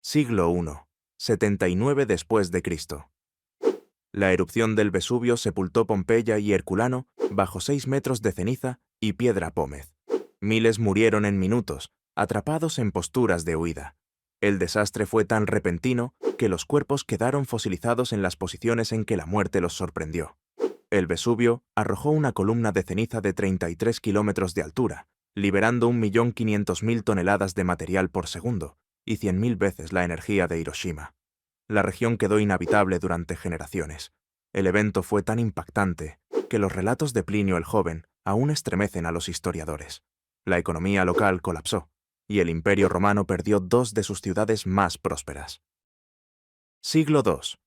Siglo I, 79 después de Cristo. La erupción del Vesubio sepultó Pompeya y Herculano bajo 6 metros de ceniza y piedra pómez. Miles murieron en minutos, atrapados en posturas de huida. El desastre fue tan repentino que los cuerpos quedaron fosilizados en las posiciones en que la muerte los sorprendió. El Vesubio arrojó una columna de ceniza de 33 kilómetros de altura, liberando 1.500.000 toneladas de material por segundo y 100.000 veces la energía de Hiroshima. La región quedó inhabitable durante generaciones. El evento fue tan impactante que los relatos de Plinio el Joven aún estremecen a los historiadores. La economía local colapsó, y el Imperio Romano perdió 2 de sus ciudades más prósperas. Siglo II.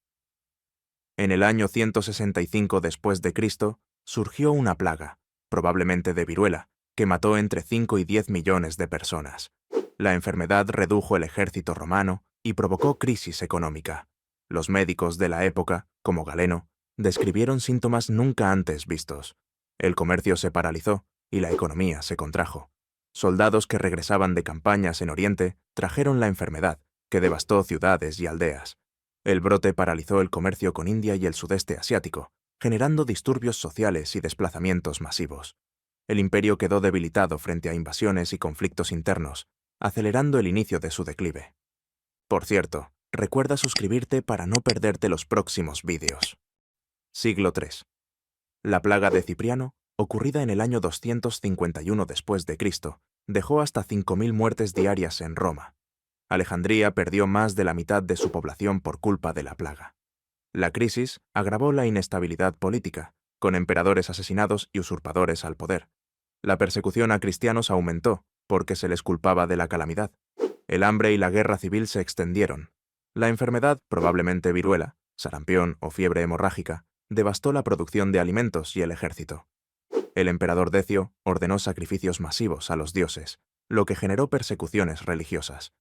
En el año 165 después de Cristo, surgió una plaga, probablemente de viruela, que mató entre 5 y 10 millones de personas. La enfermedad redujo el ejército romano y provocó crisis económica. Los médicos de la época, como Galeno, describieron síntomas nunca antes vistos. El comercio se paralizó y la economía se contrajo. Soldados que regresaban de campañas en Oriente trajeron la enfermedad, que devastó ciudades y aldeas. El brote paralizó el comercio con India y el sudeste asiático, generando disturbios sociales y desplazamientos masivos. El imperio quedó debilitado frente a invasiones y conflictos internos, acelerando el inicio de su declive. Por cierto, recuerda suscribirte para no perderte los próximos vídeos. Siglo III. La plaga de Cipriano, ocurrida en el año 251 después de Cristo, dejó hasta 5.000 muertes diarias en Roma. Alejandría perdió más de la mitad de su población por culpa de la plaga. La crisis agravó la inestabilidad política, con emperadores asesinados y usurpadores al poder. La persecución a cristianos aumentó, porque se les culpaba de la calamidad. El hambre y la guerra civil se extendieron. La enfermedad, probablemente viruela, sarampión o fiebre hemorrágica, devastó la producción de alimentos y el ejército. El emperador Decio ordenó sacrificios masivos a los dioses, lo que generó persecuciones religiosas.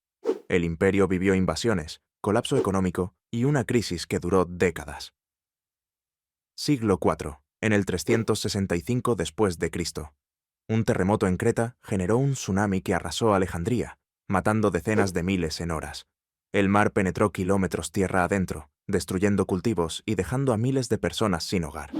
El imperio vivió invasiones, colapso económico y una crisis que duró décadas. Siglo IV, en el 365 después de Cristo. Un terremoto en Creta generó un tsunami que arrasó Alejandría, matando decenas de miles en horas. El mar penetró kilómetros tierra adentro, destruyendo cultivos y dejando a miles de personas sin hogar.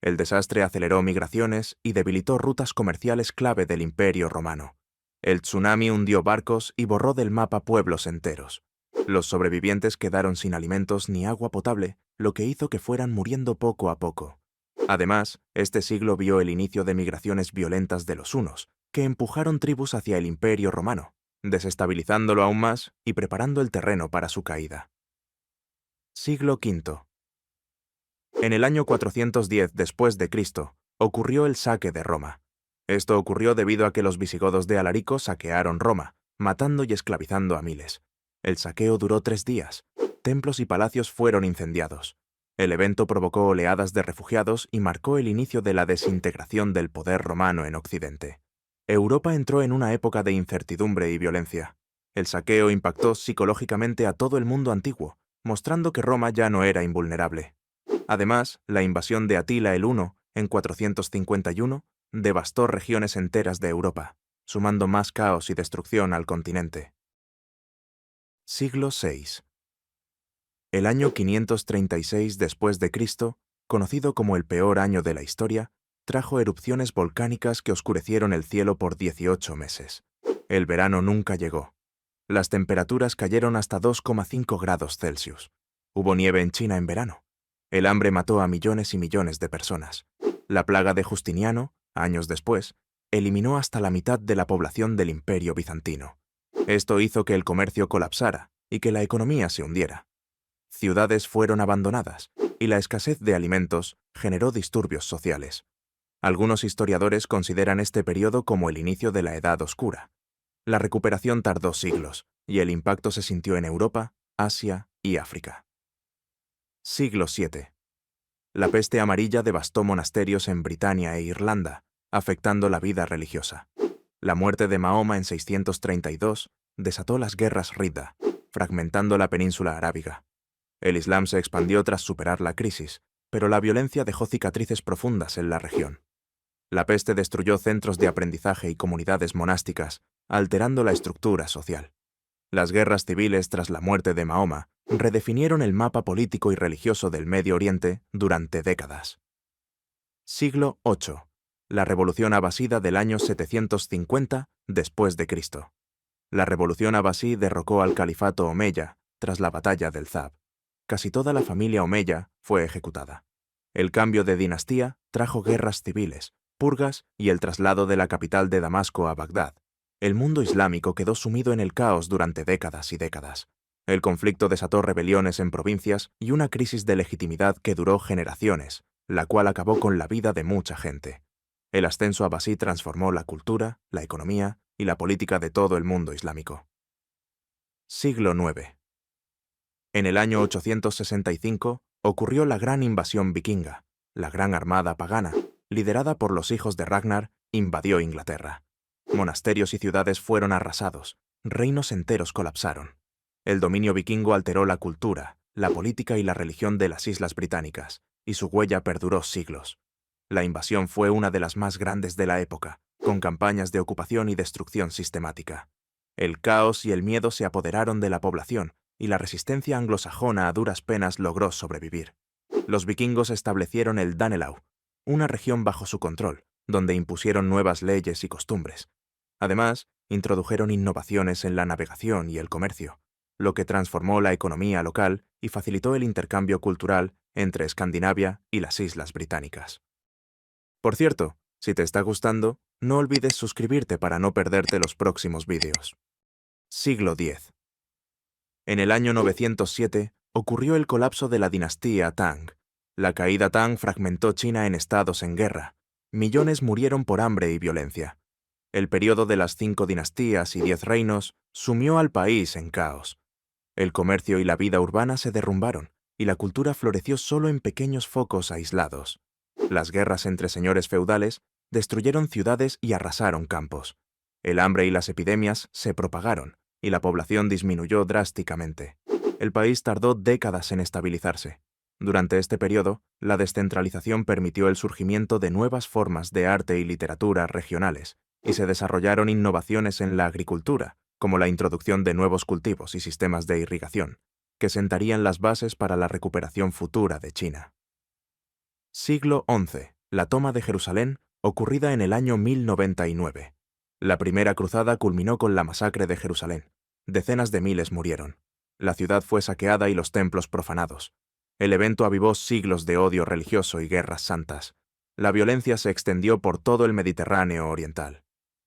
El desastre aceleró migraciones y debilitó rutas comerciales clave del Imperio Romano. El tsunami hundió barcos y borró del mapa pueblos enteros. Los sobrevivientes quedaron sin alimentos ni agua potable, lo que hizo que fueran muriendo poco a poco. Además, este siglo vio el inicio de migraciones violentas de los hunos, que empujaron tribus hacia el Imperio Romano, desestabilizándolo aún más y preparando el terreno para su caída. Siglo V. En el año 410 después de Cristo, ocurrió el saque de Roma. Esto ocurrió debido a que los visigodos de Alarico saquearon Roma, matando y esclavizando a miles. El saqueo duró 3 días. Templos y palacios fueron incendiados. El evento provocó oleadas de refugiados y marcó el inicio de la desintegración del poder romano en Occidente. Europa entró en una época de incertidumbre y violencia. El saqueo impactó psicológicamente a todo el mundo antiguo, mostrando que Roma ya no era invulnerable. Además, la invasión de Atila el Huno, en 451, devastó regiones enteras de Europa, sumando más caos y destrucción al continente. Siglo VI. El año 536 después de Cristo, conocido como el peor año de la historia, trajo erupciones volcánicas que oscurecieron el cielo por 18 meses. El verano nunca llegó. Las temperaturas cayeron hasta 2,5 grados Celsius. Hubo nieve en China en verano. El hambre mató a millones y millones de personas. La plaga de Justiniano, años después, eliminó hasta la mitad de la población del Imperio bizantino. Esto hizo que el comercio colapsara y que la economía se hundiera. Ciudades fueron abandonadas y la escasez de alimentos generó disturbios sociales. Algunos historiadores consideran este periodo como el inicio de la Edad Oscura. La recuperación tardó siglos y el impacto se sintió en Europa, Asia y África. Siglo VII. La peste amarilla devastó monasterios en Britania e Irlanda, afectando la vida religiosa. La muerte de Mahoma en 632 desató las guerras Ridda, fragmentando la península arábiga. El Islam se expandió tras superar la crisis, pero la violencia dejó cicatrices profundas en la región. La peste destruyó centros de aprendizaje y comunidades monásticas, alterando la estructura social. Las guerras civiles tras la muerte de Mahoma redefinieron el mapa político y religioso del Medio Oriente durante décadas. Siglo VIII. La Revolución Abasida del año 750 después de Cristo. La Revolución Abasí derrocó al Califato Omeya tras la batalla del Zab. Casi toda la familia Omeya fue ejecutada. El cambio de dinastía trajo guerras civiles, purgas y el traslado de la capital de Damasco a Bagdad. El mundo islámico quedó sumido en el caos durante décadas y décadas. El conflicto desató rebeliones en provincias y una crisis de legitimidad que duró generaciones, la cual acabó con la vida de mucha gente. El ascenso abasí transformó la cultura, la economía y la política de todo el mundo islámico. Siglo IX. En el año 865 ocurrió la gran invasión vikinga. La gran armada pagana, liderada por los hijos de Ragnar, invadió Inglaterra. Monasterios y ciudades fueron arrasados, reinos enteros colapsaron. El dominio vikingo alteró la cultura, la política y la religión de las islas británicas, y su huella perduró siglos. La invasión fue una de las más grandes de la época, con campañas de ocupación y destrucción sistemática. El caos y el miedo se apoderaron de la población, y la resistencia anglosajona a duras penas logró sobrevivir. Los vikingos establecieron el Danelaw, una región bajo su control, donde impusieron nuevas leyes y costumbres. Además, introdujeron innovaciones en la navegación y el comercio, lo que transformó la economía local y facilitó el intercambio cultural entre Escandinavia y las islas británicas. Por cierto, si te está gustando, no olvides suscribirte para no perderte los próximos vídeos. Siglo X. En el año 907 ocurrió el colapso de la dinastía Tang. La caída Tang fragmentó China en estados en guerra. Millones murieron por hambre y violencia. El período de las 5 dinastías y 10 reinos sumió al país en caos. El comercio y la vida urbana se derrumbaron, y la cultura floreció solo en pequeños focos aislados. Las guerras entre señores feudales destruyeron ciudades y arrasaron campos. El hambre y las epidemias se propagaron, y la población disminuyó drásticamente. El país tardó décadas en estabilizarse. Durante este periodo, la descentralización permitió el surgimiento de nuevas formas de arte y literatura regionales, y se desarrollaron innovaciones en la agricultura, como la introducción de nuevos cultivos y sistemas de irrigación, que sentarían las bases para la recuperación futura de China. Siglo XI. La toma de Jerusalén, ocurrida en el año 1099. La primera cruzada culminó con la masacre de Jerusalén. Decenas de miles murieron. La ciudad fue saqueada y los templos profanados. El evento avivó siglos de odio religioso y guerras santas. La violencia se extendió por todo el Mediterráneo oriental.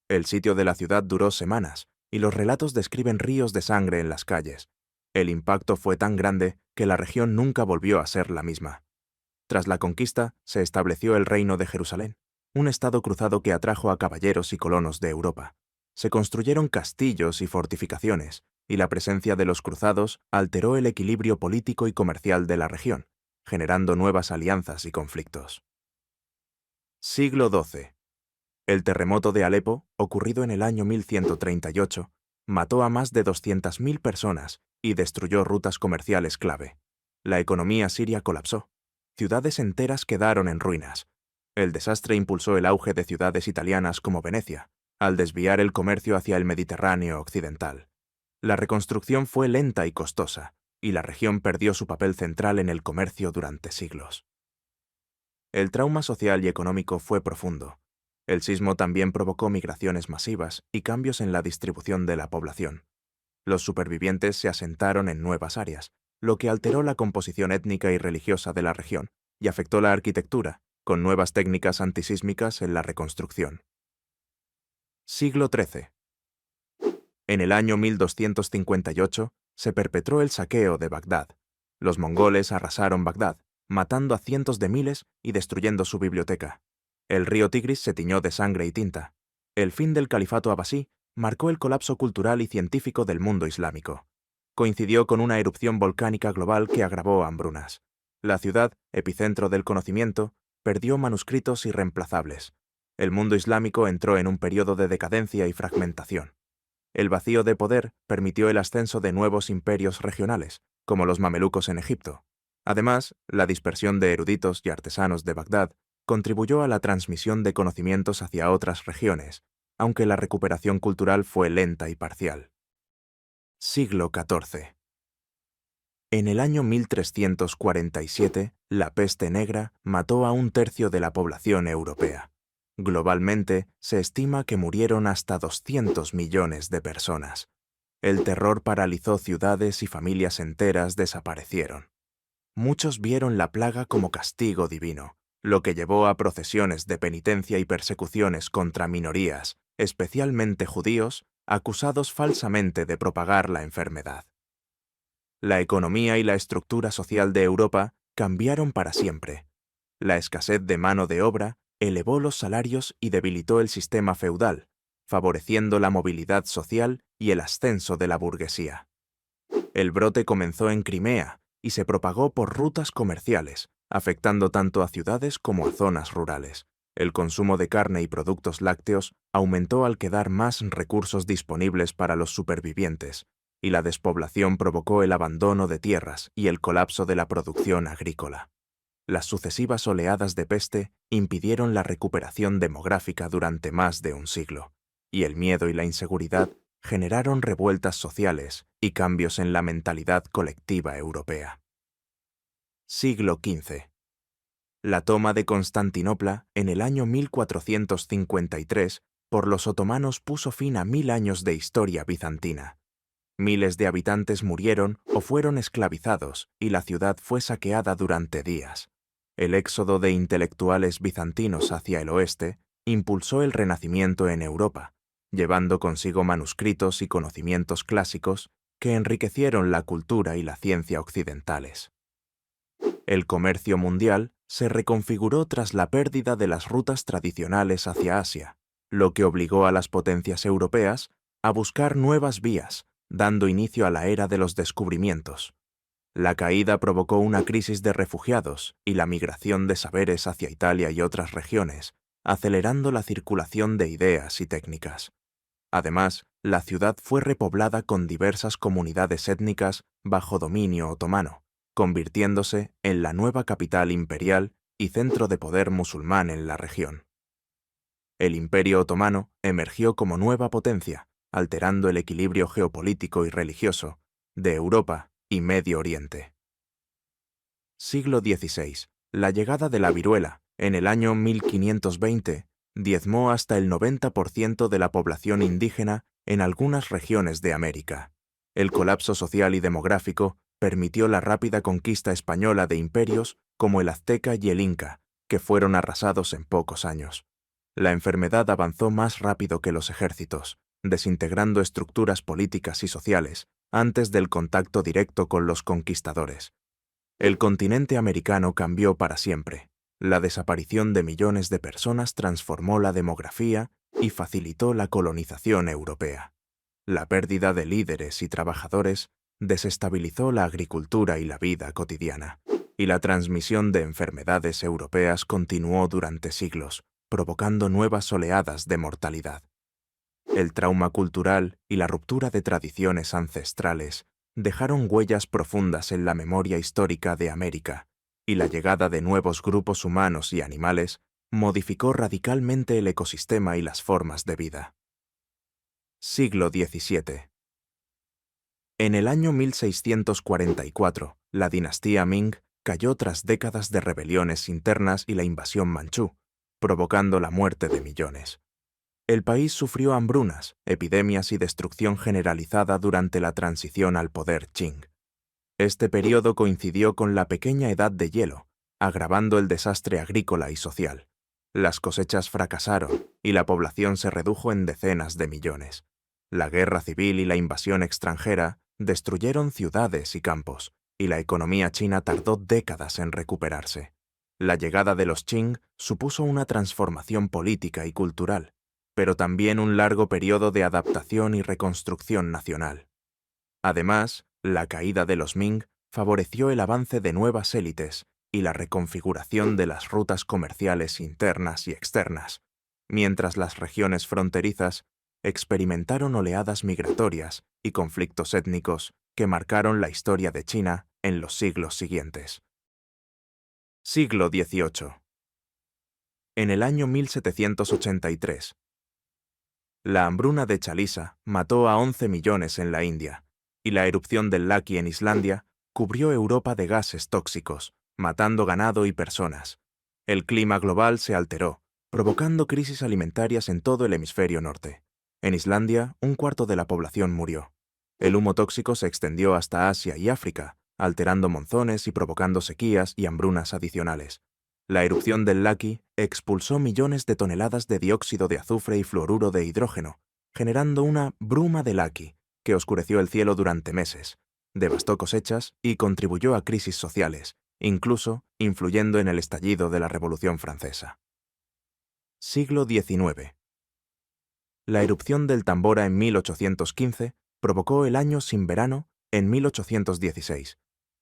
El sitio de la ciudad duró semanas, y los relatos describen ríos de sangre en las calles. El impacto fue tan grande que la región nunca volvió a ser la misma. Tras la conquista, se estableció el Reino de Jerusalén, un estado cruzado que atrajo a caballeros y colonos de Europa. Se construyeron castillos y fortificaciones, y la presencia de los cruzados alteró el equilibrio político y comercial de la región, generando nuevas alianzas y conflictos. Siglo XII. El terremoto de Alepo, ocurrido en el año 1138, mató a más de 200.000 personas y destruyó rutas comerciales clave. La economía siria colapsó. Ciudades enteras quedaron en ruinas. El desastre impulsó el auge de ciudades italianas como Venecia, al desviar el comercio hacia el Mediterráneo occidental. La reconstrucción fue lenta y costosa, y la región perdió su papel central en el comercio durante siglos. El trauma social y económico fue profundo. El sismo también provocó migraciones masivas y cambios en la distribución de la población. Los supervivientes se asentaron en nuevas áreas, lo que alteró la composición étnica y religiosa de la región y afectó la arquitectura, con nuevas técnicas antisísmicas en la reconstrucción. Siglo XIII. En el año 1258 se perpetró el saqueo de Bagdad. Los mongoles arrasaron Bagdad, matando a cientos de miles y destruyendo su biblioteca. El río Tigris se tiñó de sangre y tinta. El fin del califato abasí marcó el colapso cultural y científico del mundo islámico. Coincidió con una erupción volcánica global que agravó hambrunas. La ciudad, epicentro del conocimiento, perdió manuscritos irreemplazables. El mundo islámico entró en un periodo de decadencia y fragmentación. El vacío de poder permitió el ascenso de nuevos imperios regionales, como los mamelucos en Egipto. Además, la dispersión de eruditos y artesanos de Bagdad contribuyó a la transmisión de conocimientos hacia otras regiones, aunque la recuperación cultural fue lenta y parcial. Siglo XIV. En el año 1347, la peste negra mató a un tercio de la población europea. Globalmente, se estima que murieron hasta 200 millones de personas. El terror paralizó ciudades y familias enteras desaparecieron. Muchos vieron la plaga como castigo divino, lo que llevó a procesiones de penitencia y persecuciones contra minorías, especialmente judíos, acusados falsamente de propagar la enfermedad. La economía y la estructura social de Europa cambiaron para siempre. La escasez de mano de obra elevó los salarios y debilitó el sistema feudal, favoreciendo la movilidad social y el ascenso de la burguesía. El brote comenzó en Crimea y se propagó por rutas comerciales, afectando tanto a ciudades como a zonas rurales. El consumo de carne y productos lácteos aumentó al quedar más recursos disponibles para los supervivientes, y la despoblación provocó el abandono de tierras y el colapso de la producción agrícola. Las sucesivas oleadas de peste impidieron la recuperación demográfica durante más de un siglo, y el miedo y la inseguridad generaron revueltas sociales y cambios en la mentalidad colectiva europea. Siglo XV. La toma de Constantinopla en el año 1453 por los otomanos puso fin a 1000 años de historia bizantina. Miles de habitantes murieron o fueron esclavizados y la ciudad fue saqueada durante días. El éxodo de intelectuales bizantinos hacia el oeste impulsó el Renacimiento en Europa, llevando consigo manuscritos y conocimientos clásicos que enriquecieron la cultura y la ciencia occidentales. El comercio mundial se reconfiguró tras la pérdida de las rutas tradicionales hacia Asia, lo que obligó a las potencias europeas a buscar nuevas vías, dando inicio a la era de los descubrimientos. La caída provocó una crisis de refugiados y la migración de saberes hacia Italia y otras regiones, acelerando la circulación de ideas y técnicas. Además, la ciudad fue repoblada con diversas comunidades étnicas bajo dominio otomano, convirtiéndose en la nueva capital imperial y centro de poder musulmán en la región. El Imperio Otomano emergió como nueva potencia, alterando el equilibrio geopolítico y religioso de Europa y Medio Oriente. Siglo XVI. La llegada de la viruela, en el año 1520, diezmó hasta el 90% de la población indígena en algunas regiones de América. El colapso social y demográfico permitió la rápida conquista española de imperios como el azteca y el inca, que fueron arrasados en pocos años. La enfermedad avanzó más rápido que los ejércitos, desintegrando estructuras políticas y sociales antes del contacto directo con los conquistadores. El continente americano cambió para siempre. La desaparición de millones de personas transformó la demografía y facilitó la colonización europea. La pérdida de líderes y trabajadores desestabilizó la agricultura y la vida cotidiana, y la transmisión de enfermedades europeas continuó durante siglos, provocando nuevas oleadas de mortalidad. El trauma cultural y la ruptura de tradiciones ancestrales dejaron huellas profundas en la memoria histórica de América, y la llegada de nuevos grupos humanos y animales modificó radicalmente el ecosistema y las formas de vida. Siglo XVII. En el año 1644, la dinastía Ming cayó tras décadas de rebeliones internas y la invasión manchú, provocando la muerte de millones. El país sufrió hambrunas, epidemias y destrucción generalizada durante la transición al poder Qing. Este periodo coincidió con la pequeña edad de hielo, agravando el desastre agrícola y social. Las cosechas fracasaron y la población se redujo en decenas de millones. La guerra civil y la invasión extranjera destruyeron ciudades y campos, y la economía china tardó décadas en recuperarse. La llegada de los Qing supuso una transformación política y cultural, pero también un largo periodo de adaptación y reconstrucción nacional. Además, la caída de los Ming favoreció el avance de nuevas élites y la reconfiguración de las rutas comerciales internas y externas, mientras las regiones fronterizas experimentaron oleadas migratorias y conflictos étnicos que marcaron la historia de China en los siglos siguientes. Siglo XVIII. En el año 1783, la hambruna de Chalisa mató a 11 millones en la India, y la erupción del Laki en Islandia cubrió Europa de gases tóxicos, matando ganado y personas. El clima global se alteró, provocando crisis alimentarias en todo el hemisferio norte. En Islandia, un cuarto de la población murió. El humo tóxico se extendió hasta Asia y África, alterando monzones y provocando sequías y hambrunas adicionales. La erupción del Laki expulsó millones de toneladas de dióxido de azufre y fluoruro de hidrógeno, generando una bruma de Laki que oscureció el cielo durante meses, devastó cosechas y contribuyó a crisis sociales, incluso influyendo en el estallido de la Revolución Francesa. Siglo XIX. La erupción del Tambora en 1815 provocó el año sin verano en 1816.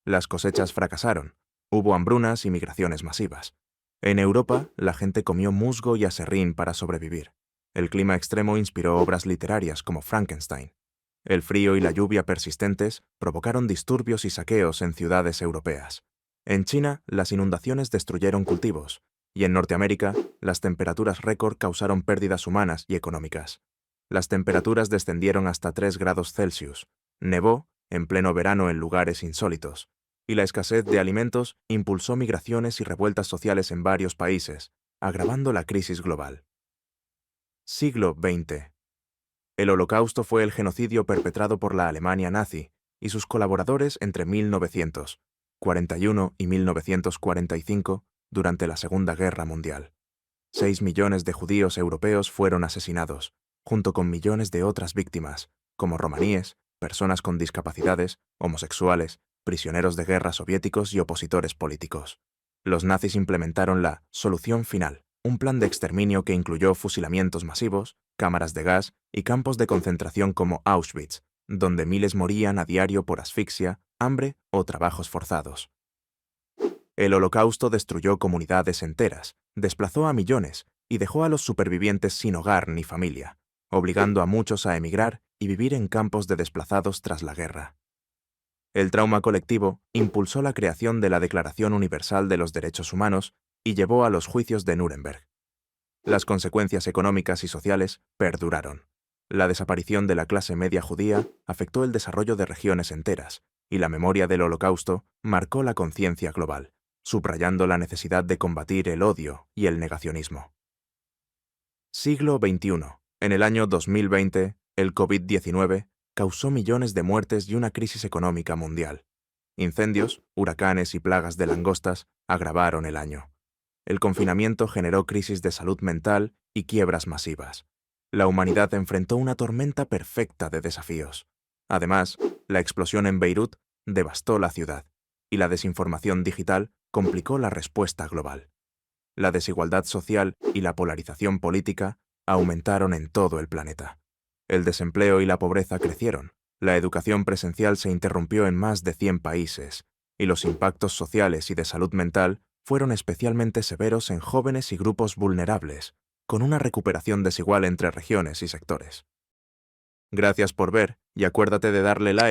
Las cosechas fracasaron, hubo hambrunas y migraciones masivas. En Europa, la gente comió musgo y aserrín para sobrevivir. El clima extremo inspiró obras literarias como Frankenstein. El frío y la lluvia persistentes provocaron disturbios y saqueos en ciudades europeas. En China, las inundaciones destruyeron cultivos, y en Norteamérica, las temperaturas récord causaron pérdidas humanas y económicas. Las temperaturas descendieron hasta 3 grados Celsius, nevó en pleno verano en lugares insólitos, y la escasez de alimentos impulsó migraciones y revueltas sociales en varios países, agravando la crisis global. Siglo XX. El Holocausto fue el genocidio perpetrado por la Alemania nazi y sus colaboradores entre 1941 y 1945 durante la Segunda Guerra Mundial. 6 millones de judíos europeos fueron asesinados, junto con millones de otras víctimas, como romaníes, personas con discapacidades, homosexuales, prisioneros de guerra soviéticos y opositores políticos. Los nazis implementaron la solución final, un plan de exterminio que incluyó fusilamientos masivos, cámaras de gas y campos de concentración como Auschwitz, donde miles morían a diario por asfixia, hambre o trabajos forzados. El Holocausto destruyó comunidades enteras, desplazó a millones y dejó a los supervivientes sin hogar ni familia, obligando a muchos a emigrar y vivir en campos de desplazados tras la guerra. El trauma colectivo impulsó la creación de la Declaración Universal de los Derechos Humanos y llevó a los juicios de Nuremberg. Las consecuencias económicas y sociales perduraron. La desaparición de la clase media judía afectó el desarrollo de regiones enteras, y la memoria del Holocausto marcó la conciencia global, subrayando la necesidad de combatir el odio y el negacionismo. Siglo XXI. En el año 2020, el COVID-19 causó millones de muertes y una crisis económica mundial. Incendios, huracanes y plagas de langostas agravaron el año. El confinamiento generó crisis de salud mental y quiebras masivas. La humanidad enfrentó una tormenta perfecta de desafíos. Además, la explosión en Beirut devastó la ciudad, y la desinformación digital complicó la respuesta global. La desigualdad social y la polarización política aumentaron en todo el planeta. El desempleo y la pobreza crecieron, la educación presencial se interrumpió en más de 100 países, y los impactos sociales y de salud mental fueron especialmente severos en jóvenes y grupos vulnerables, con una recuperación desigual entre regiones y sectores. Gracias por ver y acuérdate de darle like